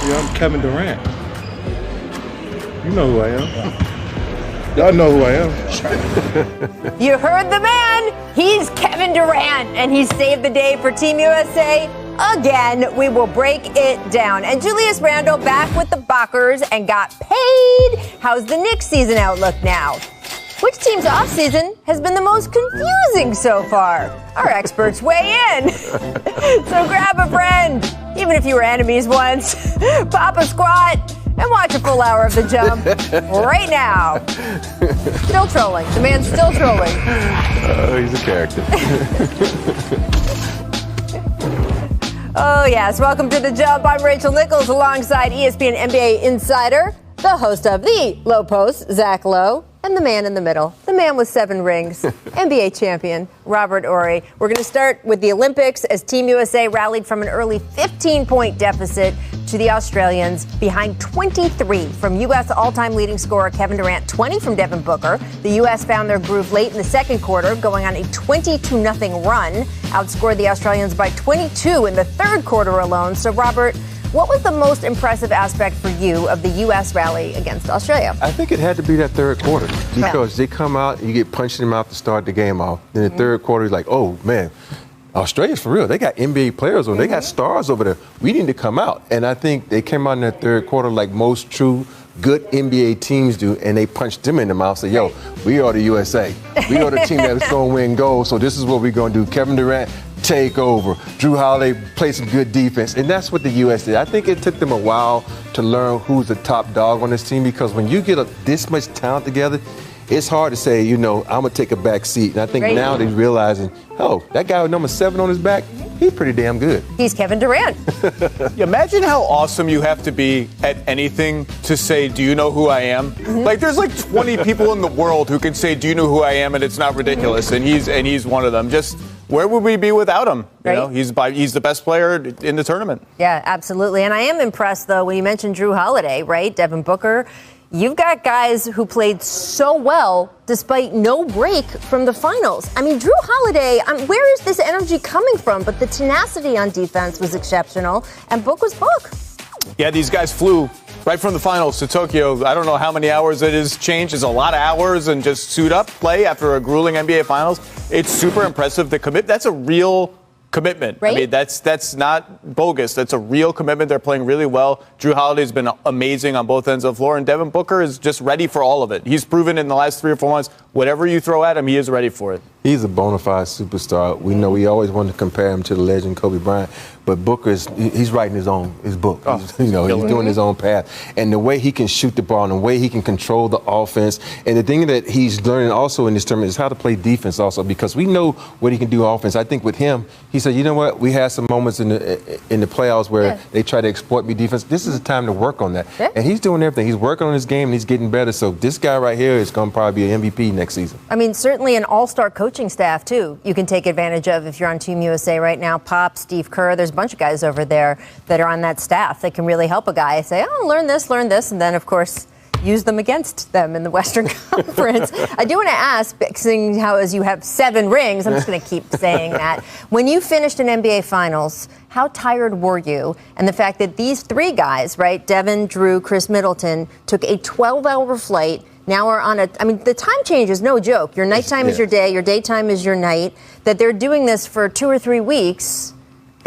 Yeah, I'm Kevin Durant. You know who I am. Y'all know who I am. You heard the man. He's Kevin Durant, and he saved the day for Team USA. Again, we will break it down. And Julius Randle back with the Bockers and got paid. How's the Knicks season outlook now? Which team's offseason has been the most confusing so far? Our experts weigh in. So grab a friend, even if you were enemies once. Pop a squat and watch a full hour of The Jump right now. Still trolling. The man's still trolling. He's a character. Oh, yes. Welcome to The Jump. I'm Rachel Nichols alongside ESPN NBA insider, the host of The Low Post, Zach Lowe, and the man in the middle, the man with 7 rings, NBA champion, Robert Horry. We're going to start with the Olympics as Team USA rallied from an early 15-point deficit to the Australians behind 23 from U.S. all-time leading scorer Kevin Durant, 20 from Devin Booker. The U.S. found their groove late in the second quarter, going on a 22-0 run, outscored the Australians by 22 in the third quarter alone. So, Robert, what was the most impressive aspect for you of the U.S. rally against Australia? I think it had to be that third quarter because they come out, you get punched in the mouth to start the game off. Then the third quarter, like, oh, man, Australia's for real. They got NBA players over there. They got stars over there. We need to come out. And I think they came out in that third quarter like most true good NBA teams do, and they punched them in the mouth and say, yo, we are the USA. We are the team that's going to win gold, so this is what we're going to do. Kevin Durant, take over. Drew Holiday play some good defense, and that's what the U.S. did. I think it took them a while to learn who's the top dog on this team because when you get this much talent together, it's hard to say, I'm going to take a back seat. And I think now they're realizing, that guy with number 7 on his back, he's pretty damn good. He's Kevin Durant. Imagine how awesome you have to be at anything to say, do you know who I am? Like, there's like 20 people in the world who can say, do you know who I am? And it's not ridiculous. And he's one of them. Just where would we be without him? He's the best player in the tournament. Yeah, absolutely. And I am impressed, though, when you mentioned Drew Holiday, right? Devin Booker. You've got guys who played so well despite no break from the finals. I mean, Drew Holiday, where is this energy coming from? But the tenacity on defense was exceptional, and Book was Book. Yeah, these guys flew right from the finals to Tokyo. I don't know how many hours it is changed. It's a lot of hours and just suit up, play after a grueling NBA finals. It's super impressive. That's a real commitment. Right? I mean, that's not bogus. That's a real commitment. They're playing really well. Drew Holiday's been amazing on both ends of the floor, and Devin Booker is just ready for all of it. He's proven in the last 3 or 4 months, whatever you throw at him, he is ready for it. He's a bona fide superstar. We know we always wanted to compare him to the legend Kobe Bryant, but Booker he's writing his book. He's doing his own path. And the way he can shoot the ball and the way he can control the offense. And the thing that he's learning also in this tournament is how to play defense also, because we know what he can do offense. I think with him, he said, you know what, we had some moments in the playoffs where they try to exploit me defense. This is the time to work on that. Yeah. And he's doing everything. He's working on his game and he's getting better. So this guy right here is going to probably be an MVP next season. I mean, certainly an all-star coaching staff, too, you can take advantage of if you're on Team USA right now. Pop, Steve Kerr, there's a bunch of guys over there that are on that staff that can really help a guy say, learn this, and then, of course, use them against them in the Western Conference. I do want to ask, seeing how as you have 7 rings, I'm just going to keep saying that. When you finished an NBA Finals, how tired were you? And the fact that these 3 guys, right, Devin, Drew, Chris Middleton, took a 12-hour flight, now are on the time change is no joke. Your nighttime is your day, your daytime is your night, that they're doing this for 2 or 3 weeks.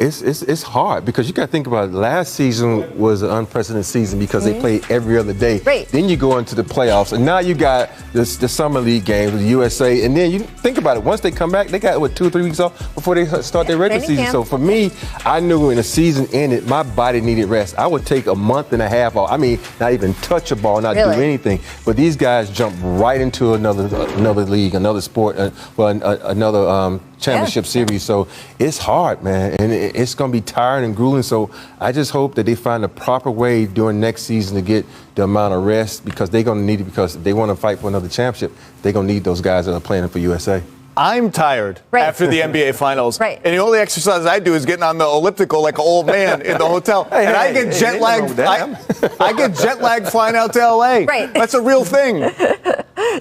It's hard because you got to think about it. Last season was an unprecedented season because they played every other day. Right. Then you go into the playoffs, and now you got the Summer League games with the USA. And then you think about it. Once they come back, they got, 2 or 3 weeks off before they start their regular season. So for me, I knew when the season ended, my body needed rest. I would take a month and a half off. I mean, not even touch a ball, not do anything. But these guys jump right into another league, another sport, another championship series. So it's hard, man. And it's going to be tiring and grueling. So I just hope that they find the proper way during next season to get the amount of rest because they're going to need it because if they want to fight for another championship, they're going to need those guys that are playing for USA. I'm tired after the NBA Finals. Right. And the only exercise I do is getting on the elliptical like an old man in the hotel. I get jet lag. I get jet lag flying out to LA. Right. That's a real thing.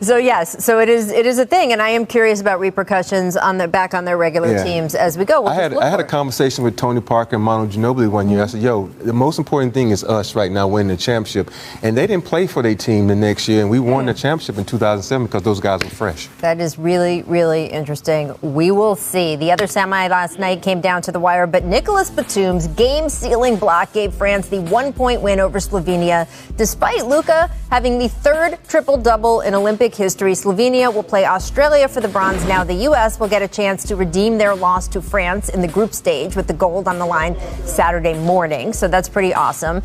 So yes, so it is a thing, and I am curious about repercussions on their regular teams as we go. I had a conversation with Tony Parker and Manu Ginobili one year. I said, "Yo, the most important thing is us right now winning the championship," and they didn't play for their team the next year, and we won the championship in 2007 because those guys were fresh. That is really, really interesting. We will see. The other semi last night came down to the wire, but Nicolas Batum's game-sealing block gave France the 1-point win over Slovenia. Despite Luka having the third triple-double in Olympic history, Slovenia will play Australia for the bronze. Now the U.S. will get a chance to redeem their loss to France in the group stage with the gold on the line Saturday morning. So that's pretty awesome.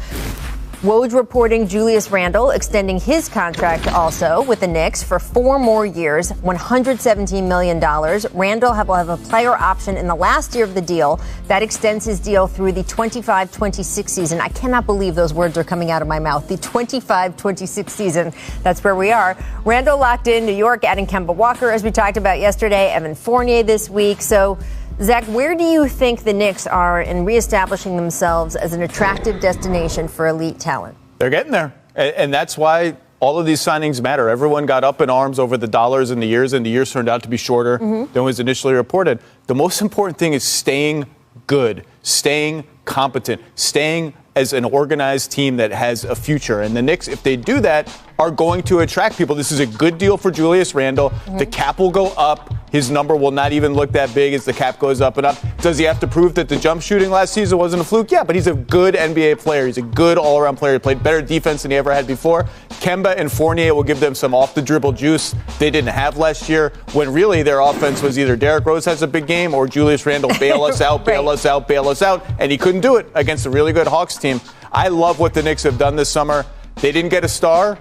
Woj reporting Julius Randle extending his contract also with the Knicks for 4 more years, $117 million. Randle will have a player option in the last year of the deal. That extends his deal through the 25-26 season. I cannot believe those words are coming out of my mouth. The 25-26 season. That's where we are. Randle locked in New York, adding Kemba Walker, as we talked about yesterday, Evan Fournier this week. So, Zach, where do you think the Knicks are in reestablishing themselves as an attractive destination for elite talent? They're getting there. And that's why all of these signings matter. Everyone got up in arms over the dollars and the years turned out to be shorter than was initially reported. The most important thing is staying good, staying competent, staying as an organized team that has a future. And the Knicks, if they do that, are going to attract people. This is a good deal for Julius Randle. The cap will go up. His number will not even look that big as the cap goes up and up. Does he have to prove that the jump shooting last season wasn't a fluke? Yeah, but he's a good NBA player. He's a good all-around player. He played better defense than he ever had before. Kemba and Fournier will give them some off-the-dribble juice they didn't have last year, when really their offense was either Derrick Rose has a big game or Julius Randle bail us out, bail us out, bail us out, and he couldn't do it against a really good Hawks team. I love what the Knicks have done this summer. They didn't get a star.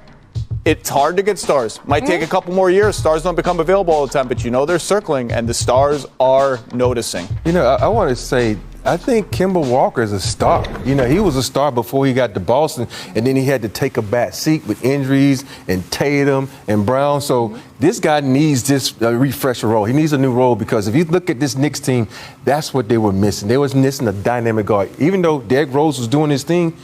It's hard to get stars. Might take a couple more years. Stars don't become available all the time, but they're circling, and the stars are noticing. I want to say, I think Kemba Walker is a star. He was a star before he got to Boston, and then he had to take a back seat with injuries and Tatum and Brown. So this guy needs this refresher role. He needs a new role, because if you look at this Knicks team, that's what they were missing. They was missing a dynamic guard. Even though Derrick Rose was doing his thing,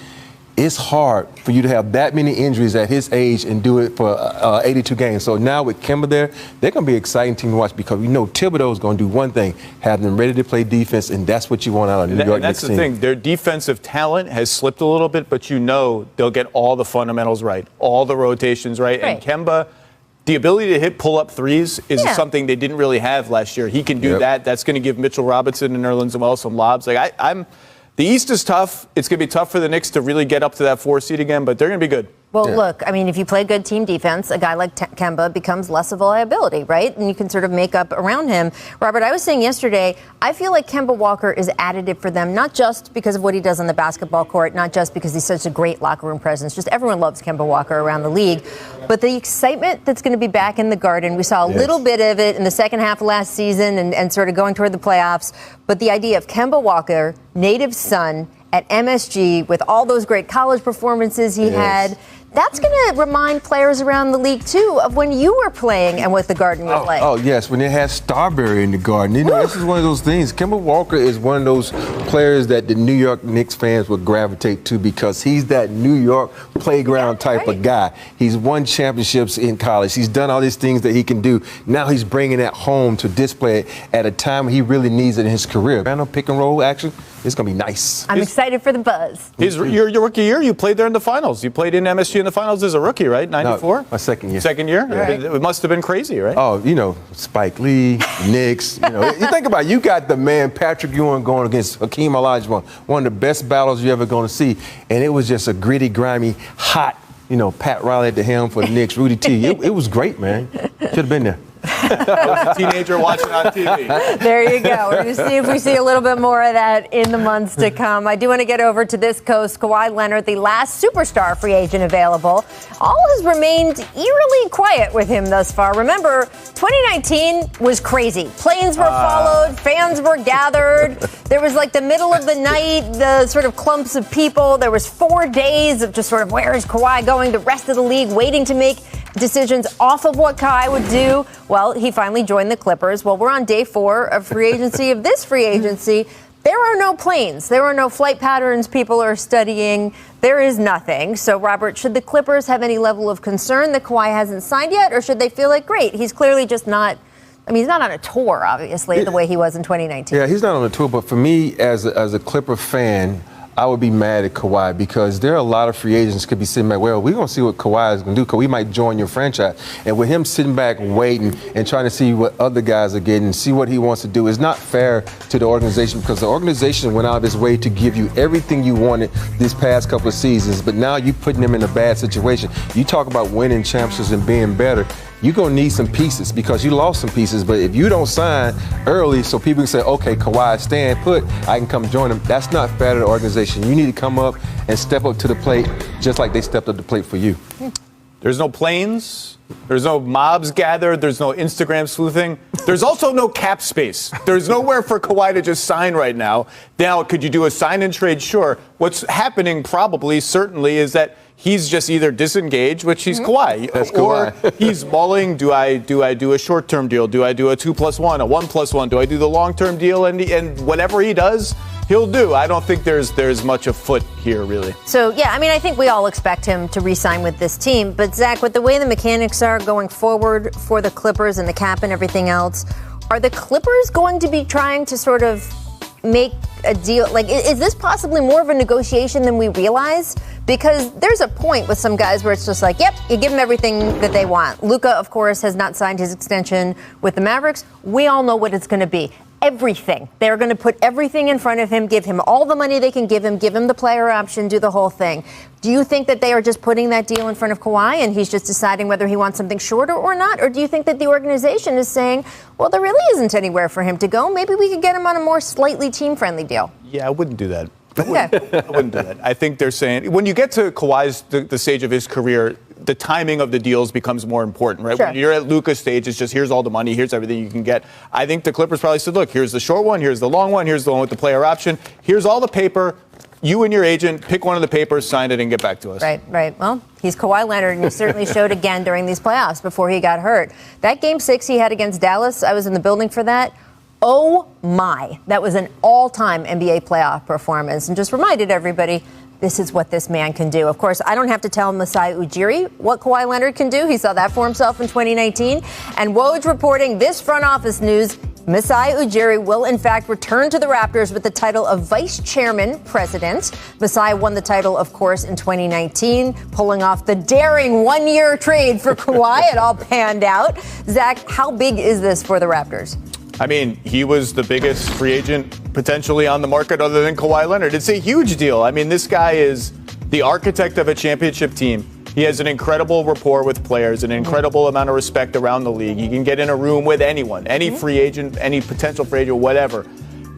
it's hard for you to have that many injuries at his age and do it for 82 games. So now with Kemba there, they're going to be an exciting team to watch, because Thibodeau is going to do one thing, have them ready to play defense, and that's what you want out of New York Knicks team. That's the thing. Their defensive talent has slipped a little bit, but they'll get all the fundamentals right, all the rotations right. And Kemba, the ability to hit pull-up threes is something they didn't really have last year. He can do that. That's going to give Mitchell Robinson and Nerlens Noel some lobs. The East is tough. It's going to be tough for the Knicks to really get up to that 4 seed again, but they're going to be good. Well, look, if you play good team defense, a guy like Kemba becomes less of a liability, right? And you can sort of make up around him. Robert, I was saying yesterday, I feel like Kemba Walker is additive for them, not just because of what he does on the basketball court, not just because he's such a great locker room presence. Just everyone loves Kemba Walker around the league. But the excitement that's going to be back in the Garden, we saw a little bit of it in the second half of last season and sort of going toward the playoffs. But the idea of Kemba Walker, native son, at MSG with all those great college performances he had, that's going to remind players around the league, too, of when you were playing and what the Garden was like. Oh, yes, when they had Starbury in the Garden. This is one of those things. Kemba Walker is one of those players that the New York Knicks fans would gravitate to, because he's that New York playground type of guy. He's won championships in college. He's done all these things that he can do. Now he's bringing that home to display it at a time he really needs it in his career. Randall pick and roll action. It's going to be nice. I'm excited for the buzz. Your rookie year, you played there in the finals. You played in MSG in the finals as a rookie, right? 94? No, my second year. Second year? Right. It must have been crazy, right? Oh, Spike Lee, Knicks. You think about it, you got the man Patrick Ewing going against Hakeem Olajuwon, one of the best battles you're ever going to see. And it was just a gritty, grimy, hot, Pat Riley at the helm for the Knicks, Rudy T. It was great, man. Should have been there. I was a teenager watching on TV. There you go. We're going to see if we see a little bit more of that in the months to come. I do want to get over to this coast. Kawhi Leonard, the last superstar free agent available. All has remained eerily quiet with him thus far. Remember, 2019 was crazy. Planes were followed. Fans were gathered. There was like the middle of the night, the sort of clumps of people. There was 4 days of just sort of, where is Kawhi going? The rest of the league waiting to make decisions off of what Kawhi would do. Well, he finally joined the Clippers. Well, we're on day 4 of free agency, of this free agency. there are no planes. There are no flight patterns people are studying. There is nothing. So, Robert, should the Clippers have any level of concern that Kawhi hasn't signed yet? Or should they feel like, great, he's clearly just not, I mean, he's not on a tour, obviously, the way he was in 2019. Yeah, he's not on a tour. But for me, as a Clipper fan, I would be mad at Kawhi because there are a lot of free agents could be sitting back, well, we're going to see what Kawhi is going to do because we might join your franchise. And with him sitting back waiting and trying to see what other guys are getting, see what he wants to do, is not fair to the organization because the organization went out of its way to give you everything you wanted these past couple of seasons, but now you're putting them in a bad situation. You talk about winning championships and being better. You're going to need some pieces because you lost some pieces. But if you don't sign early so people can say, okay, Kawhi, stand put, I can come join him, that's not fair to the organization. You need to come up and step up to the plate just like they stepped up to the plate for you. There's no planes. There's no mobs gathered. There's no Instagram sleuthing. There's also no cap space. There's nowhere for Kawhi to just sign right now. Now, could you do a sign and trade? Sure. What's happening probably, certainly, is that he's just either disengaged, which he's Kawhi, That's or Kawhi. he's mulling. Do I do a short-term deal? Do I do a 2+1, a 1+1? Do I do the long-term deal? And whatever he does, he'll do. I don't think there's much afoot here, really. So, yeah, I mean, I think we all expect him to re-sign with this team. But, Zach, with the way the mechanics are going forward for the Clippers and the cap and everything else, are the Clippers going to be trying to sort of make a deal? Like, is this possibly more of a negotiation than we realize? Because there's a point with some guys where it's just like, yep, you give them everything that they want. Luka, of course, has not signed his extension with the Mavericks. We all know what it's going to be. Everything. They're going to put everything in front of him, give him all the money they can give him the player option, do the whole thing. Do you think that they are just putting that deal in front of Kawhi and he's just deciding whether he wants something shorter or not? Or do you think that the organization is saying, well, there really isn't anywhere for him to go. Maybe we could get him on a more slightly team-friendly deal? Yeah, I wouldn't do that. Okay. I wouldn't do that. I think they're saying when you get to Kawhi's the stage of his career, the timing of the deals becomes more important, right? Sure. When you're at Luka's stage, it's just here's all the money, here's everything you can get. I think the Clippers probably said, look, here's the short one, here's the long one, here's the one with the player option, here's all the paper. You and your agent pick one of the papers, sign it, and get back to us. Right. Well, he's Kawhi Leonard, and he certainly showed again during these playoffs before he got hurt. That Game 6 he had against Dallas, I was in the building for that. Oh, my. That was an all-time NBA playoff performance. And just reminded everybody, this is what this man can do. Of course, I don't have to tell Masai Ujiri what Kawhi Leonard can do. He saw that for himself in 2019. And Woj reporting this front office news. Masai Ujiri will, in fact, return to the Raptors with the title of Vice Chairman President. Masai won the title, of course, in 2019, pulling off the daring one-year trade for Kawhi. It all panned out. Zach, how big is this for the Raptors? I mean, he was the biggest free agent potentially on the market other than Kawhi Leonard. It's a huge deal. I mean, this guy is the architect of a championship team. He has an incredible rapport with players, an incredible amount of respect around the league. He can get in a room with anyone, any free agent, any potential free agent, whatever.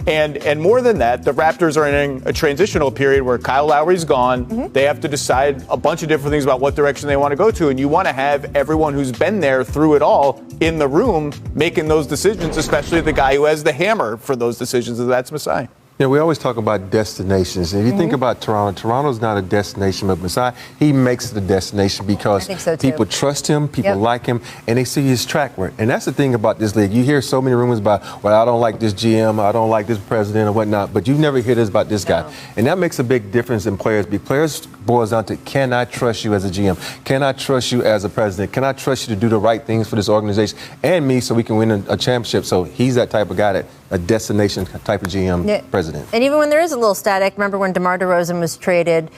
And more than that, the Raptors are in a transitional period where Kyle Lowry's gone. They have to decide a bunch of different things about what direction they want to go to. And you want to have everyone who's been there through it all in the room making those decisions, especially the guy who has the hammer for those decisions, and that's Masai. Yeah, we always talk about destinations. If you think about Toronto's not a destination, but Masai, he makes it a destination because people trust him, people like him, and they see his track record. And that's the thing about this league. You hear so many rumors about, well, I don't like this GM, I don't like this president or whatnot, but you never hear this about this guy. And that makes a big difference in players. Players boils down to, can I trust you as a GM? Can I trust you as a president? Can I trust you to do the right things for this organization and me so we can win a championship? So he's that type of guy, that a destination type of GM president. And even when there is a little static, remember when DeMar DeRozan was traded,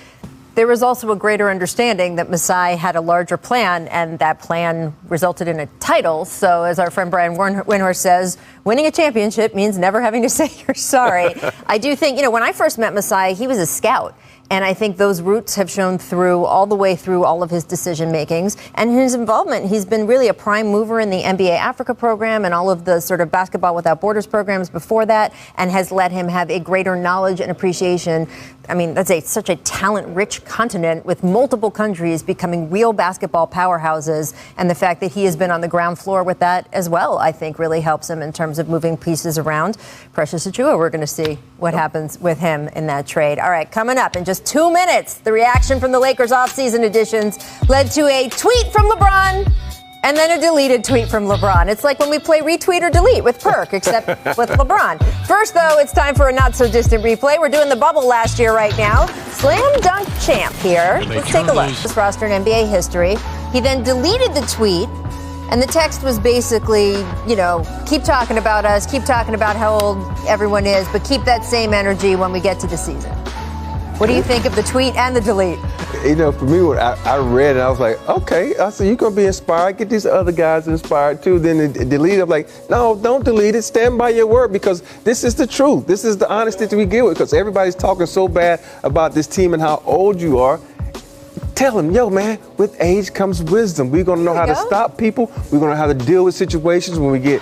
there was also a greater understanding that Masai had a larger plan, and that plan resulted in a title. So as our friend Brian Windhorst says, winning a championship means never having to say you're sorry. I do think, when I first met Masai, he was a scout. And I think those roots have shown through all the way through all of his decision makings and his involvement. He's been really a prime mover in the NBA Africa program and all of the sort of Basketball Without Borders programs before that, and has let him have a greater knowledge and appreciation. I mean, that's such a talent-rich continent with multiple countries becoming real basketball powerhouses. And the fact that he has been on the ground floor with that as well, I think really helps him in terms of moving pieces around. Precious Achiuwa, we're going to see what happens with him in that trade. All right, coming up in just 2 minutes, the reaction from the Lakers offseason additions led to a tweet from LeBron And then a deleted tweet from LeBron. It's like when we play retweet or delete with Perk, except with LeBron. First, though, it's time for a not-so-distant replay. We're doing the bubble last year right now. Slam dunk champ here. Let's take a look. This roster in NBA history. He then deleted the tweet, and the text was basically, keep talking about us, keep talking about how old everyone is, but keep that same energy when we get to the season. What do you think of the tweet and the delete? For me, when I read it, I was like, okay. I said, you're going to be inspired. Get these other guys inspired, too. Then it delete it. I'm like, no, don't delete it. Stand by your word, because this is the truth. This is the honesty that we get with, because everybody's talking so bad about this team and how old you are. Tell them, yo, man, with age comes wisdom. We're going to know how to stop people. We're going to know how to deal with situations when we get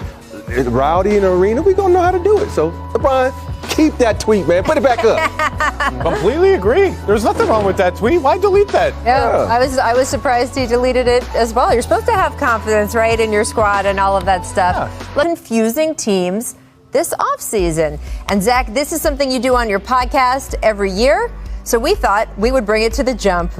rowdy in the arena. We're going to know how to do it. So, LeBron, keep that tweet, man. Put it back up. Completely agree. There's nothing wrong with that tweet. Why delete that? Yeah, I was surprised he deleted it as well. You're supposed to have confidence, right, in your squad and all of that stuff. Yeah. Confusing teams this offseason. And, Zach, this is something you do on your podcast every year. So we thought we would bring it to the jump.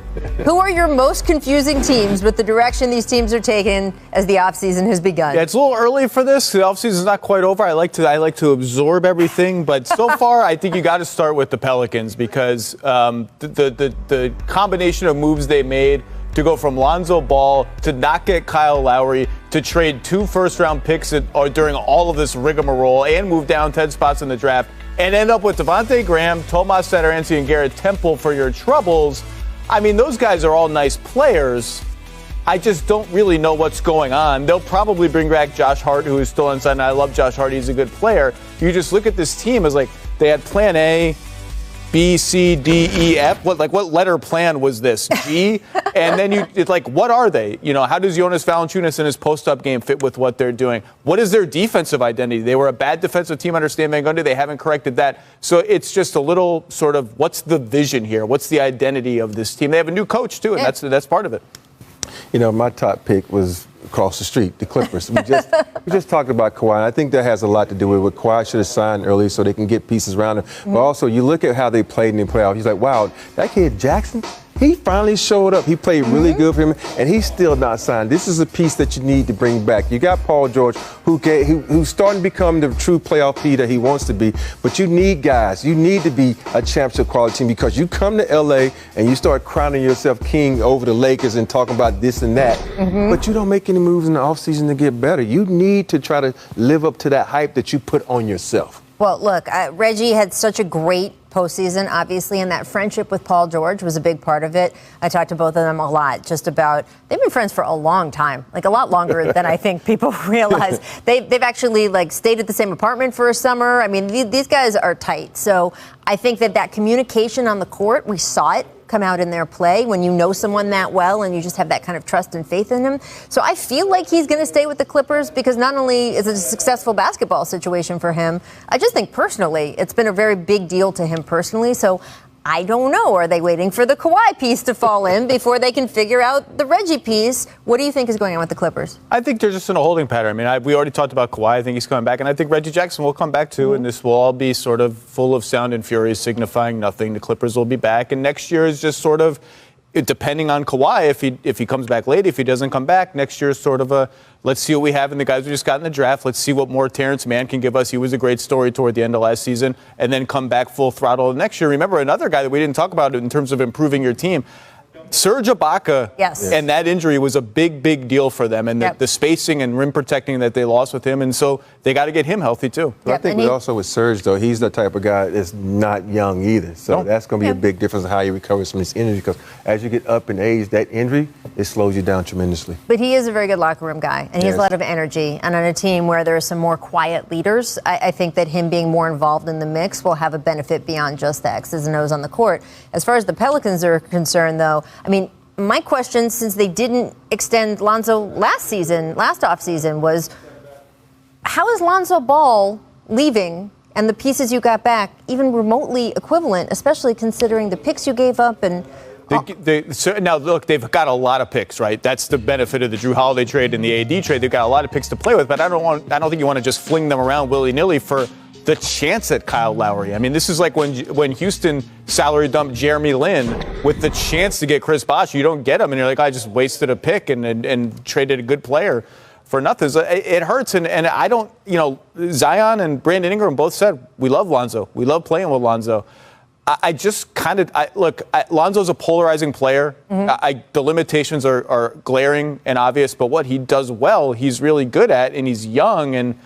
Who are your most confusing teams with the direction these teams are taking as the offseason has begun? Yeah, it's a little early for this. The offseason is not quite over. I like to absorb everything, but so far I think you got to start with the Pelicans, because the combination of moves they made to go from Lonzo Ball to not get Kyle Lowry to trade 2 first-round picks during all of this rigmarole and move down 10 spots in the draft, and end up with Devontae Graham, Tomas Satoransky, and Garrett Temple for your troubles. I mean, those guys are all nice players. I just don't really know what's going on. They'll probably bring back Josh Hart, who is still inside, and I love Josh Hart. He's a good player. You just look at this team as like they had plan A, B, C, D, E, F. What letter plan was this? G? And then it's like, what are they? How does Jonas Valanciunas in his post-up game fit with what they're doing? What is their defensive identity? They were a bad defensive team under Stan Van Gundy. They haven't corrected that. So it's just a little sort of, what's the vision here? What's the identity of this team? They have a new coach, too, and that's part of it. My top pick was across the street, the Clippers. We just talked about Kawhi, and I think that has a lot to do with what Kawhi should have signed early so they can get pieces around him. Mm-hmm. But also, you look at how they played in the playoffs. He's like, wow, that kid Jackson, he finally showed up. He played really good for him, and he's still not signed. This is a piece that you need to bring back. You got Paul George, who's starting to become the true playoff P that he wants to be. But you need guys. You need to be a championship quality team, because you come to L.A. and you start crowning yourself king over the Lakers and talking about this and that. Mm-hmm. But you don't make any moves in the offseason to get better. You need to try to live up to that hype that you put on yourself. Well, look, Reggie had such a great postseason, obviously, and that friendship with Paul George was a big part of it. I talked to both of them a lot, just about, they've been friends for a long time, like a lot longer than I think people realize. They've actually stayed at the same apartment for a summer. I mean, these guys are tight. So I think that communication on the court, we saw it come out in their play when you know someone that well and you just have that kind of trust and faith in him. So I feel like he's going to stay with the Clippers, because not only is it a successful basketball situation for him, I just think personally it's been a very big deal to him personally. So I don't know. Are they waiting for the Kawhi piece to fall in before they can figure out the Reggie piece? What do you think is going on with the Clippers? I think they're just in a holding pattern. I mean, we already talked about Kawhi. I think he's coming back. And I think Reggie Jackson will come back, too. Mm-hmm. And this will all be sort of full of sound and fury, signifying nothing. The Clippers will be back. And next year is just sort of, depending on Kawhi, if he comes back late, if he doesn't come back, next year is sort of a, let's see what we have in the guys we just got in the draft. Let's see what more Terrence Mann can give us. He was a great story toward the end of last season, and then come back full throttle next year. Remember, another guy that we didn't talk about in terms of improving your team, Serge Ibaka, yes. And that injury was a big, big deal for them. And the spacing and rim protecting that they lost with him. And so they got to get him healthy, too. Yep. I think also with Serge, though, he's the type of guy that's not young either. So that's going to be a big difference in how he recovers from this injury, because as you get up in age, that injury, it slows you down tremendously. But he is a very good locker room guy, and he has a lot of energy. And on a team where there are some more quiet leaders, I think that him being more involved in the mix will have a benefit beyond just the X's and O's on the court. As far as the Pelicans are concerned, though, I mean, my question, since they didn't extend Lonzo last offseason, was how is Lonzo Ball leaving and the pieces you got back even remotely equivalent, especially considering the picks you gave up and now, look, they've got a lot of picks, right? That's the benefit of the Drew Holiday trade and the AD trade. They've got a lot of picks to play with, but I don't think you want to just fling them around willy-nilly for the chance at Kyle Lowry. I mean, this is like when Houston salary dumped Jeremy Lin with the chance to get Chris Bosh. You don't get him, and you're like, I just wasted a pick and traded a good player for nothing. It hurts, and I don't, Zion and Brandon Ingram both said, we love Lonzo. We love playing with Lonzo. I just kind of look. Lonzo's a polarizing player. The limitations are glaring and obvious, but what he does well, he's really good at, and he's young. And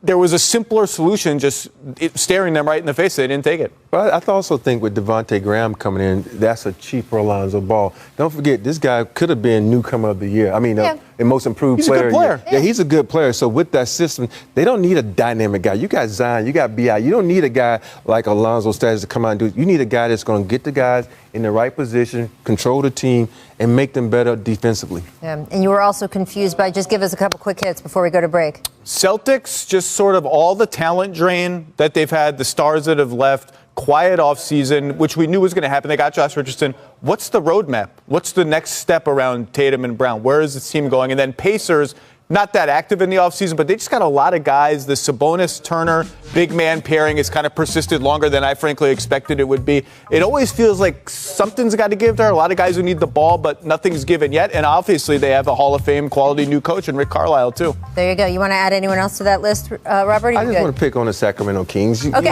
there was a simpler solution, just staring them right in the face. They didn't take it. Well, I also think with Devontae Graham coming in, that's a cheaper Lonzo Ball. Don't forget, this guy could have been newcomer of the year. I mean, the most improved player. He's a good player. Yeah, he's a good player. So with that system, they don't need a dynamic guy. You got Zion, you got B.I. You don't need a guy like Alonzo Status to come out and do it. You need a guy that's going to get the guys in the right position, control the team, and make them better defensively. Yeah, and you were also confused by, just give us a couple quick hits before we go to break. Celtics, just sort of all the talent drain that they've had, the stars that have left, quiet offseason, which we knew was going to happen. They got Josh Richardson. What's the roadmap? What's the next step around Tatum and Brown? Where is this team going? And then Pacers, not that active in the offseason, but they just got a lot of guys. The Sabonis-Turner big man pairing has kind of persisted longer than I frankly expected it would be. It always feels like something's got to give there. A lot of guys who need the ball, but nothing's given yet. And obviously they have a Hall of Fame quality new coach in Rick Carlisle, too. There you go. You want to add anyone else to that list, Robert? I just want to pick on the Sacramento Kings. Okay.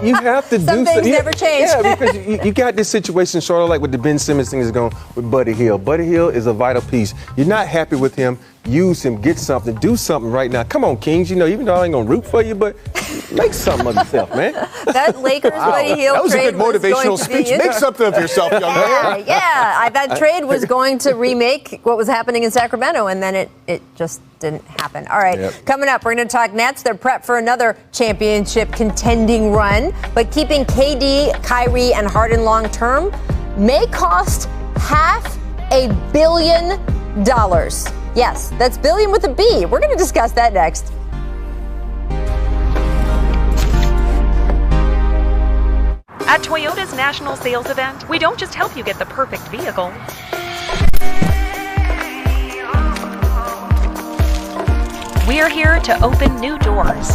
You have to do something. Some things never change. Yeah, because you got this situation sort of like with the Ben Simmons thing is going with Buddy Hield. Buddy Hield is a vital piece. You're not happy with him. Use him, get something, do something right now. Come on, Kings. Even though I ain't going to root for you, but make something of yourself, man. That Lakers Buddy Hield that was trade a good motivational speech. Make something of yourself, young man. Yeah. That trade was going to remake what was happening in Sacramento, and then it just didn't happen. All right, Coming up, we're going to talk Nets. They're prepped for another championship contending run, but keeping KD, Kyrie, and Harden long term may cost $500 million. Yes, that's billion with a B. We're going to discuss that next. At Toyota's national sales event, we don't just help you get the perfect vehicle. We're here to open new doors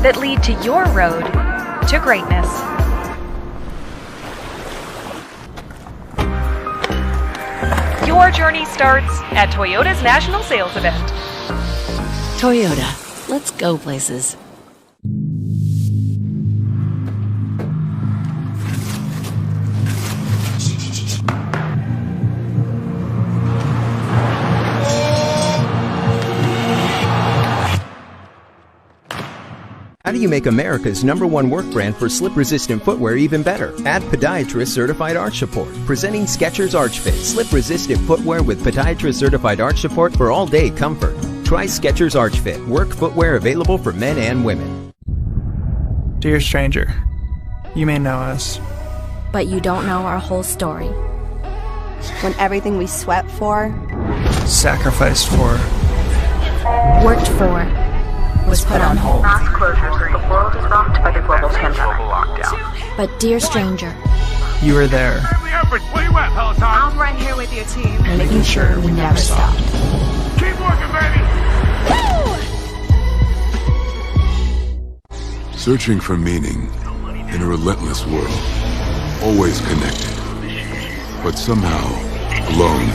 that lead to your road to greatness. Your journey starts at Toyota's national sales event. Toyota, let's go places. How do you make America's #1 work brand for slip-resistant footwear even better? Add podiatrist-certified arch support. Presenting Skechers Arch Fit, slip-resistant footwear with podiatrist-certified arch support for all-day comfort. Try Skechers Arch Fit, work footwear available for men and women. Dear stranger, you may know us, but you don't know our whole story. When everything we sweat for, sacrificed for, worked for, was put on hold. Mass closures. The world is rocked by the global pandemic. But dear stranger, you were there. I'm right here with your team. Making sure we never stopped. Keep working, baby! Searching for meaning in a relentless world. Always connected, but somehow alone.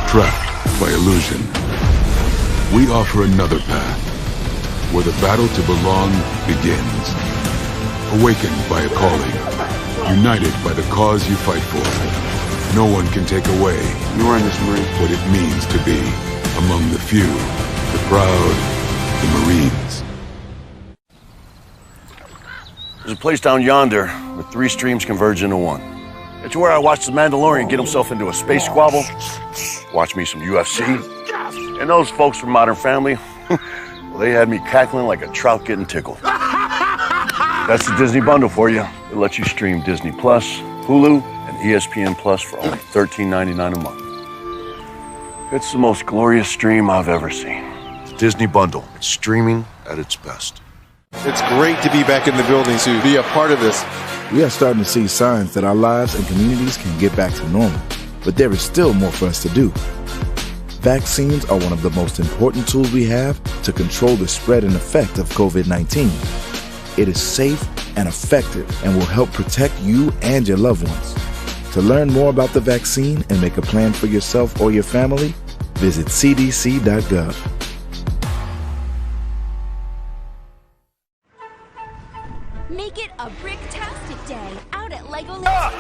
Trapped by illusion. We offer another path, where the battle to belong begins. Awakened by a calling, united by the cause you fight for. No one can take away what it means to be among the few, the proud, the Marines. There's a place down yonder where 3 streams converge into one. It's where I watched the Mandalorian get himself into a space squabble, watch me some UFC, and those folks from Modern Family, well, they had me cackling like a trout getting tickled. That's the Disney bundle for you. It lets you stream Disney Plus, Hulu, and ESPN Plus for only $13.99 a month. It's the most glorious stream I've ever seen. The Disney bundle. It's streaming at its best. It's great to be back in the building to be a part of this. We are starting to see signs that our lives and communities can get back to normal, but there is still more for us to do. Vaccines are one of the most important tools we have to control the spread and effect of COVID-19. It is safe and effective and will help protect you and your loved ones. To learn more about the vaccine and make a plan for yourself or your family, visit cdc.gov. Make it a brick-tastic day out at Legoland.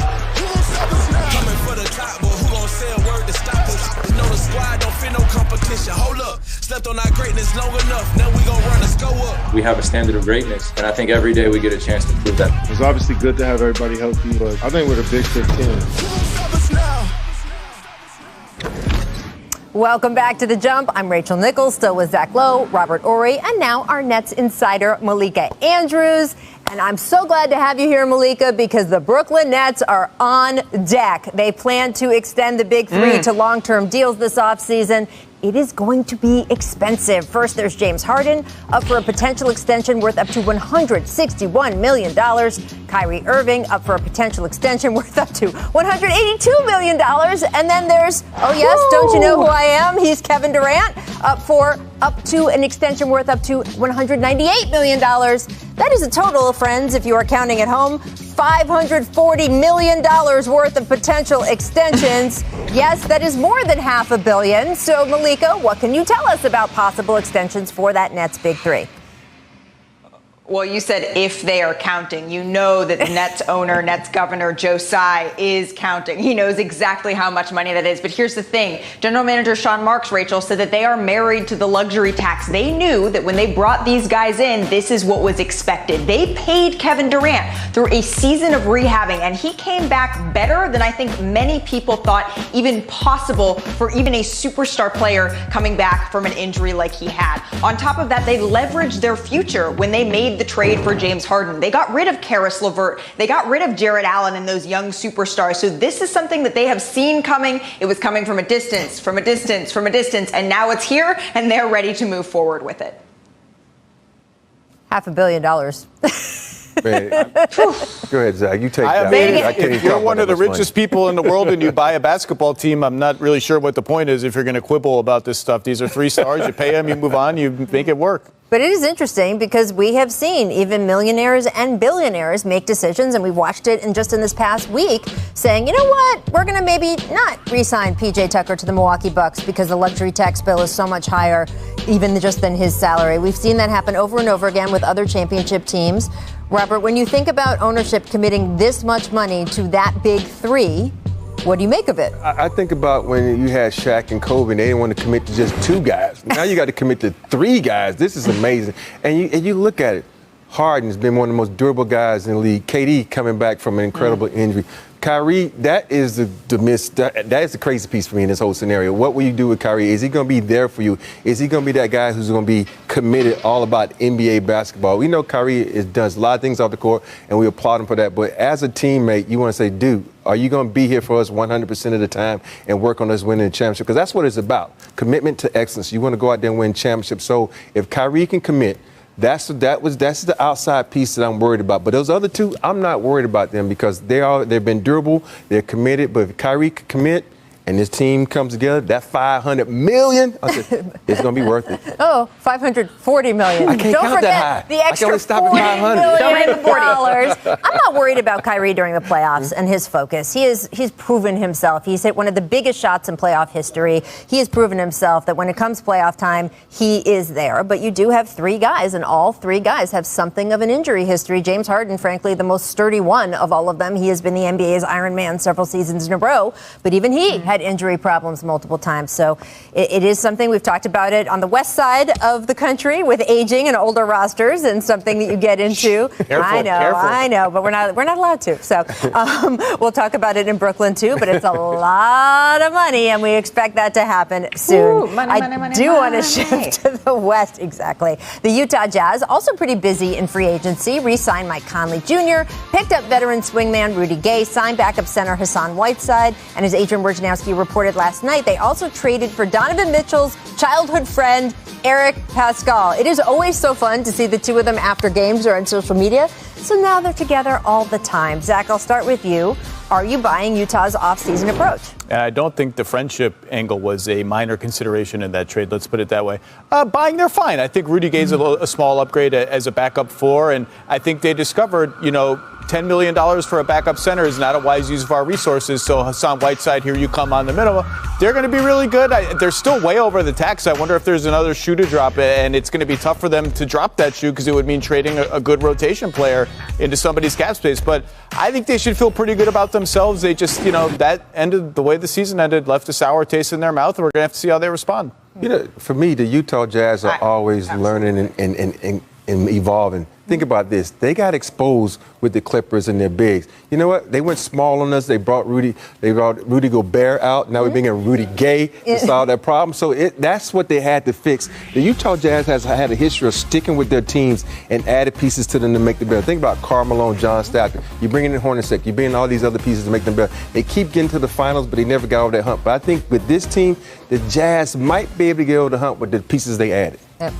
Coming for the top, but who gon' say a word to stop us? You know the squad don't fit no competition. Hold up, slept on our greatness long enough. Now we gon' run us go up. We have a standard of greatness, and I think every day we get a chance to prove that. It's obviously good to have everybody healthy, but I think we're the Big 15. Welcome back to The Jump. I'm Rachel Nichols, still with Zach Lowe, Robert Horry, and now our Nets insider, Malika Andrews. And I'm so glad to have you here, Malika, because the Brooklyn Nets are on deck. They plan to extend the Big Three to long-term deals this offseason. It is going to be expensive. First, there's James Harden, up for a potential extension worth up to $161 million. Kyrie Irving, up for a potential extension worth up to $182 million. And then there's, oh yes, don't you know who I am? He's Kevin Durant, up to an extension worth up to $198 million. That is a total, friends, if you are counting at home, $540 million worth of potential extensions. Yes, that is more than $500 million. So, Malika, what can you tell us about possible extensions for that Nets Big Three? Well, you said if they are counting. You know that the Nets owner, Nets governor Joe Tsai is counting. He knows exactly how much money that is. But here's the thing. General Manager Sean Marks, Rachel, said that they are married to the luxury tax. They knew that when they brought these guys in, this is what was expected. They paid Kevin Durant through a season of rehabbing, and he came back better than I think many people thought even possible for even a superstar player coming back from an injury like he had. On top of that, they leveraged their future when they made the trade for James Harden. They got rid of Karis LeVert. They got rid of Jarrett Allen and those young superstars. So this is something that they have seen coming. It was coming from a distance, and now it's here, and they're ready to move forward with it. $500 million. Man, go ahead, Zach. You take that. If you're one of the richest people in the world and you buy a basketball team, I'm not really sure what the point is if you're going to quibble about this stuff. These are 3 stars. You pay them, you move on, you make it work. But it is interesting because we have seen even millionaires and billionaires make decisions, and we watched it in this past week, saying, you know what, we're going to maybe not re-sign P.J. Tucker to the Milwaukee Bucks because the luxury tax bill is so much higher even just than his salary. We've seen that happen over and over again with other championship teams. Robert, when you think about ownership committing this much money to that Big Three, what do you make of it? I think about when you had Shaq and Kobe, and they didn't want to commit to just 2 guys. Now you got to commit to 3 guys. This is amazing. And you look at it. Harden's been one of the most durable guys in the league. KD coming back from an incredible injury. Kyrie, that is that is the crazy piece for me in this whole scenario. What will you do with Kyrie? Is he going to be there for you? Is he going to be that guy who's going to be committed all about NBA basketball? We know Kyrie does a lot of things off the court, and we applaud him for that. But as a teammate, you want to say, dude, are you going to be here for us 100% of the time and work on us winning the championship? Because that's what it's about, commitment to excellence. You want to go out there and win championships. So if Kyrie can commit, that's the outside piece that I'm worried about. But those other 2, I'm not worried about them because they've been durable, they're committed. But if Kyrie can commit and this team comes together, that $500 million, it's going to be worth it. Oh, $540 million. I can't Don't count forget that high. the extra $40 million. I'm not worried about Kyrie during the playoffs and his focus. He's proven himself. He's hit one of the biggest shots in playoff history. He has proven himself that when it comes playoff time, he is there. But you do have 3 guys, and all 3 guys have something of an injury history. James Harden, frankly, the most sturdy one of all of them. He has been the NBA's Iron Man several seasons in a row. But even he had injury problems multiple times. So it is something, we've talked about it on the west side of the country with aging and older rosters, and something that you get into. I know, but we're not allowed to. So we'll talk about it in Brooklyn too, but it's a lot of money, and we expect that to happen soon. I do want to shift to the west. Exactly. The Utah Jazz, also pretty busy in free agency, re-signed Mike Conley Jr., picked up veteran swingman Rudy Gay, signed backup center Hassan Whiteside, and as Adrian Wojnarowski like you reported last night, they also traded for Donovan Mitchell's childhood friend, Eric Pascal. It is always so fun to see the two of them after games or on social media. So now they're together all the time. Zach, I'll start with you. Are you buying Utah's offseason approach? And I don't think the friendship angle was a minor consideration in that trade. Let's put it that way. Buying, they're fine. I think Rudy Gay's a small upgrade as a backup 4. And I think they discovered, $10 million for a backup center is not a wise use of our resources. So Hassan Whiteside, here you come on the middle. They're going to be really good. They're still way over the tax. I wonder if there's another shoe to drop, and it's going to be tough for them to drop that shoe because it would mean trading a good rotation player into somebody's cap space. But I think they should feel pretty good about themselves. They just, that ended the way the season ended, left a sour taste in their mouth, and we're going to have to see how they respond. For me, the Utah Jazz are always learning and evolving. Think about this. They got exposed with the Clippers and their bigs. You know what? They went small on us. They brought Rudy Gobert out. Now we're bringing Rudy Gay to solve that problem. So that's what they had to fix. The Utah Jazz has had a history of sticking with their teams and added pieces to them to make them better. Think about Karl Malone, John Stockton. You bring in Hornacek. You bring in all these other pieces to make them better. They keep getting to the finals, but they never got over that hump. But I think with this team, the Jazz might be able to get over the hump with the pieces they added. Yep.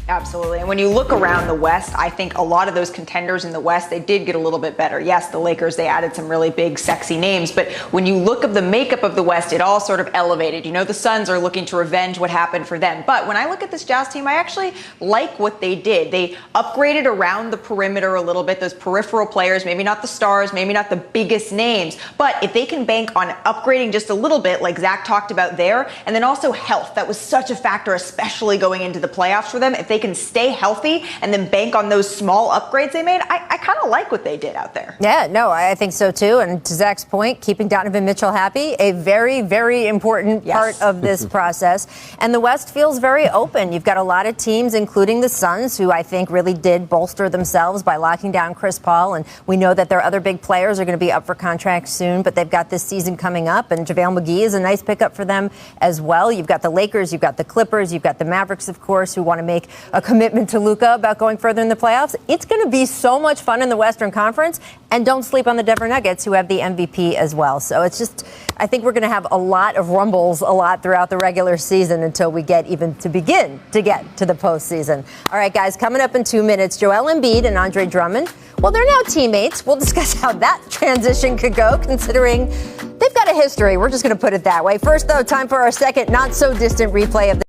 Absolutely. And when you look around the West, I think a lot of those contenders in the West, they did get a little bit better. Yes, the Lakers, they added some really big, sexy names. But when you look at the makeup of the West, it all sort of elevated. The Suns are looking to revenge what happened for them. But when I look at this Jazz team, I actually like what they did. They upgraded around the perimeter a little bit, those peripheral players, maybe not the stars, maybe not the biggest names. But if they can bank on upgrading just a little bit, like Zach talked about there, and then also health, that was such a factor, especially going into the playoffs for them. If they can stay healthy and then bank on those small upgrades they made, I kind of like what they did out there. Yeah, no, I think so too. And to Zach's point, keeping Donovan Mitchell happy, a very, very important part of this process. And the West feels very open. You've got a lot of teams, including the Suns, who I think really did bolster themselves by locking down Chris Paul. And we know that their other big players are going to be up for contract soon, but they've got this season coming up. And JaVale McGee is a nice pickup for them as well. You've got the Lakers, you've got the Clippers, you've got the Mavericks, of course, who want to make a commitment to Luka about going further in the playoffs. It's going to be so much fun in the Western Conference, and don't sleep on the Denver Nuggets, who have the MVP as well. So it's just, I think we're going to have a lot of rumbles a lot throughout the regular season until we begin to the postseason. All right, guys, coming up in 2 minutes, Joel Embiid and Andre Drummond. Well, they're now teammates. We'll discuss how that transition could go, considering they've got a history. We're just going to put it that way. First, though, time for our second not-so-distant replay of the